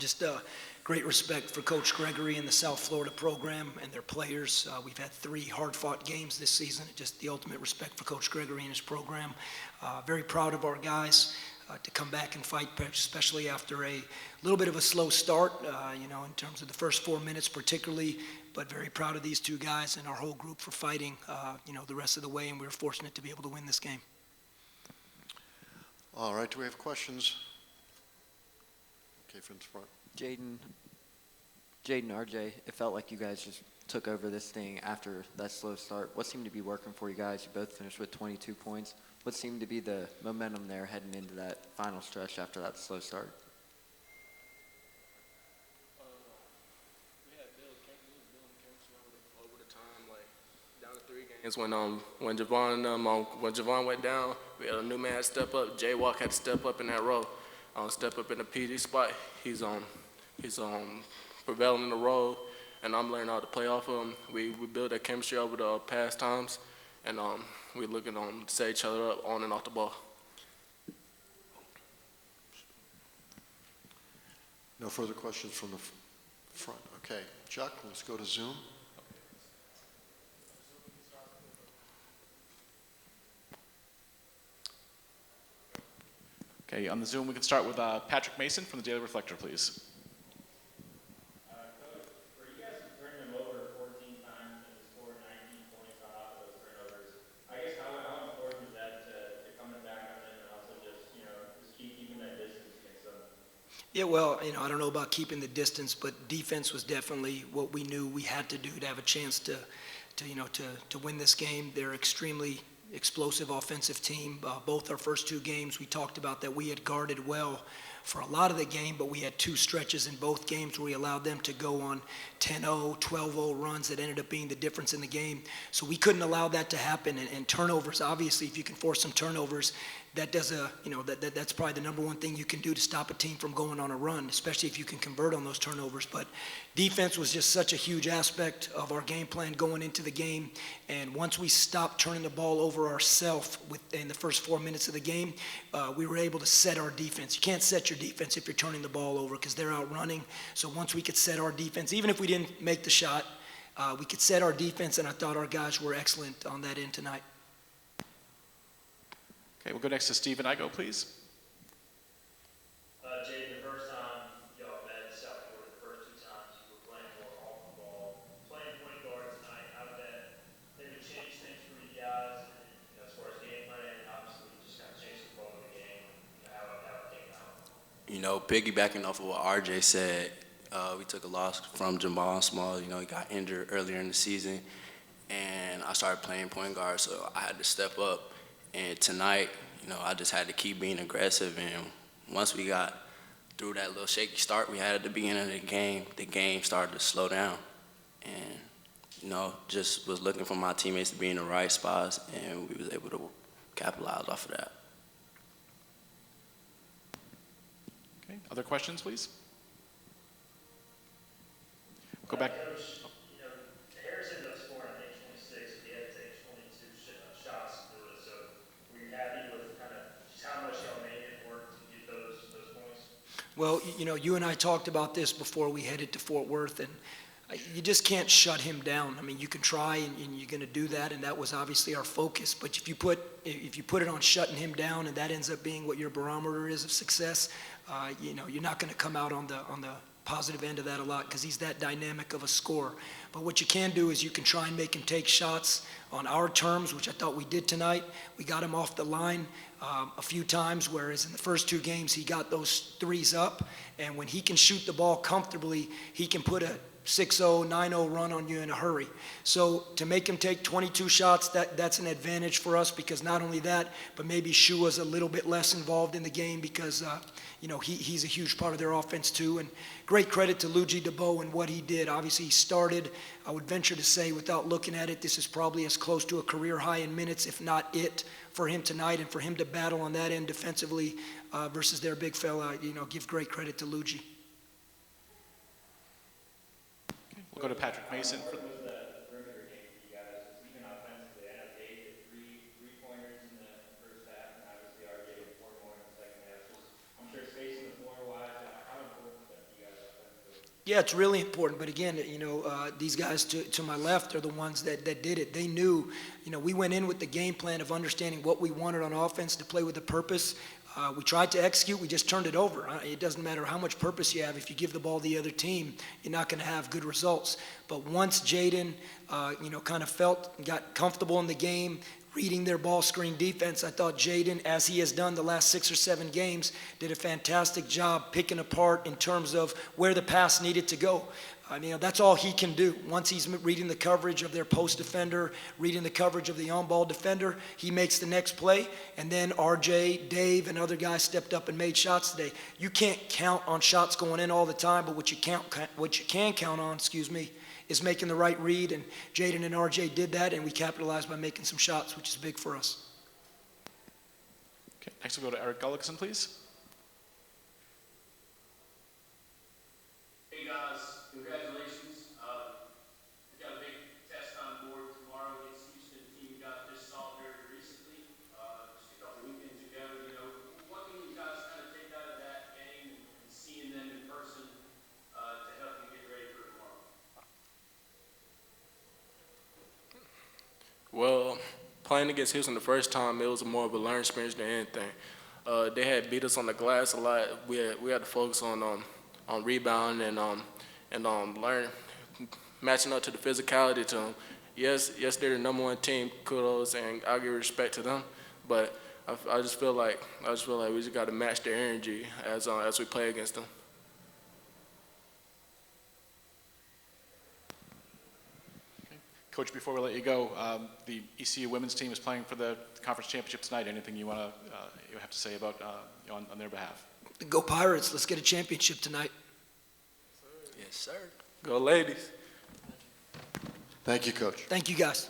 Just great respect for Coach Gregory and the South Florida program and their players. We've had 3 hard-fought games this season. Just the ultimate respect for Coach Gregory and his program. Very proud of our guys to come back and fight, especially after a little bit of a slow start, in terms of the first 4 minutes particularly, but very proud of these 2 guys and our whole group for fighting, the rest of the way, and we were fortunate to be able to win this game. All right, do we have questions? Okay, from the front. Jaden, RJ, it felt like you guys just took over this thing after that slow start. What seemed to be working for you guys? You both finished with 22 points. What seemed to be the momentum there heading into that final stretch after that slow start? We had building chemistry over the time, like down to 3 games. When Javon went down, we had a new man step up. Jay Walk had to step up in that role, step up in the PD spot. He's prevailing in the role, and I'm learning how to play off of him. We built that chemistry over the past times, and we're looking to set each other up on and off the ball. No further questions from the front. Okay, Chuck, let's go to Zoom. Okay, on the Zoom, we can start with Patrick Mason from the Daily Reflector, please. Coach, for you guys to turn them over 14 times and score 19 points on top of those turnovers, I guess how important is that to coming back on them and also just keeping that distance against them? Yeah, well, I don't know about keeping the distance, but defense was definitely what we knew we had to do to have a chance to win this game. They're extremely explosive offensive team. Both our first 2 games, we talked about that we had guarded well for a lot of the game, but we had 2 stretches in both games where we allowed them to go on 10-0, 12-0 runs that ended up being the difference in the game. So we couldn't allow that to happen. And turnovers, obviously, if you can force some turnovers, that does that's probably the number one thing you can do to stop a team from going on a run, especially if you can convert on those turnovers. But defense was just such a huge aspect of our game plan going into the game. And once we stopped turning the ball over ourselves in the first 4 minutes of the game, we were able to set our defense. You can't set your defense if you're turning the ball over because they're out running. So once we could set our defense, even if we didn't make the shot, we could set our defense, and I thought our guys were excellent on that end tonight. Okay, we'll go next to Stephen Igo, please. Jaden, the first time y'all met in South Florida, the first 2 times you were playing more off the ball, playing point guard tonight. How did that maybe change things for you guys? And as far as game planning, obviously just kind of changed the flow of the game. How it came out. Piggybacking off of what RJ said, we took a loss from Jamal Small. He got injured earlier in the season, and I started playing point guard, so I had to step up. And tonight, I just had to keep being aggressive. And once we got through that little shaky start we had at the beginning of the game started to slow down. And, just was looking for my teammates to be in the right spots, and we was able to capitalize off of that. Okay, other questions, please? Go back. Coach, Harris ended up scoring, I think, 26. He had to take 22 shots to do it. So were you happy with kind of just how much y'all made it work to get those points? Well, you and I talked about this before we headed to Fort Worth, and you just can't shut him down. I mean, you can try, and you're going to do that, and that was obviously our focus. But if you put it on shutting him down, and that ends up being what your barometer is of success, you're not going to come out on the positive end of that a lot because he's that dynamic of a scorer. But what you can do is you can try and make him take shots on our terms, which I thought we did tonight. We got him off the line a few times, whereas in the first 2 games he got those threes up, and when he can shoot the ball comfortably, he can put a 6-0, 9-0 run on you in a hurry. So to make him take 22 shots, that's an advantage for us because not only that, but maybe Shua's a little bit less involved in the game because he's a huge part of their offense too. And great credit to Luigi DeBow and what he did. Obviously, he started, I would venture to say, without looking at it, this is probably as close to a career high in minutes, if not it, for him tonight, and for him to battle on that end defensively versus their big fella. Give great credit to Luigi. We'll go to Patrick Mason. What was the perimeter game for you guys? Just even offensively, I know Dave did three-pointers in the first half, and obviously RJ did 4 more in the second half. I'm sure spacing the floor wise, how important was that for you guys Yeah, it's really important, but again, these guys to my left are the ones that did it. They knew, we went in with the game plan of understanding what we wanted on offense to play with a purpose. We tried to execute, we just turned it over. It doesn't matter how much purpose you have. If you give the ball to the other team, you're not going to have good results. But once Jaden, kind of got comfortable in the game, reading their ball screen defense, I thought Jaden, as he has done the last 6 or 7 games, did a fantastic job picking apart in terms of where the pass needed to go. That's all he can do. Once he's reading the coverage of their post defender, reading the coverage of the on-ball defender, he makes the next play, and then RJ, Dave, and other guys stepped up and made shots today. You can't count on shots going in all the time, but what you can count on, is making the right read, and Jaden and RJ did that, and we capitalized by making some shots, which is big for us. Okay, next we'll go to Eric Gullickson, please. Hey guys, congratulations. You got a big test on board tomorrow against Houston, team you got just saw very recently, just a couple weekends ago. What can you guys kind of take out of that game and seeing them in person to help you get ready for tomorrow? Well, playing against Houston the first time, it was more of a learning experience than anything. They had beat us on the glass a lot. We had to focus on rebound and learn matching up to the physicality to them. Yes, they're the number 1 team. Kudos, and I'll give respect to them. But I just feel like we just got to match their energy as we play against them. Coach, before we let you go, the ECU women's team is playing for the conference championship tonight. Anything you have to say about on their behalf? Go Pirates. Let's get a championship tonight. Yes, sir. Go ladies. Thank you, Coach. Thank you, guys.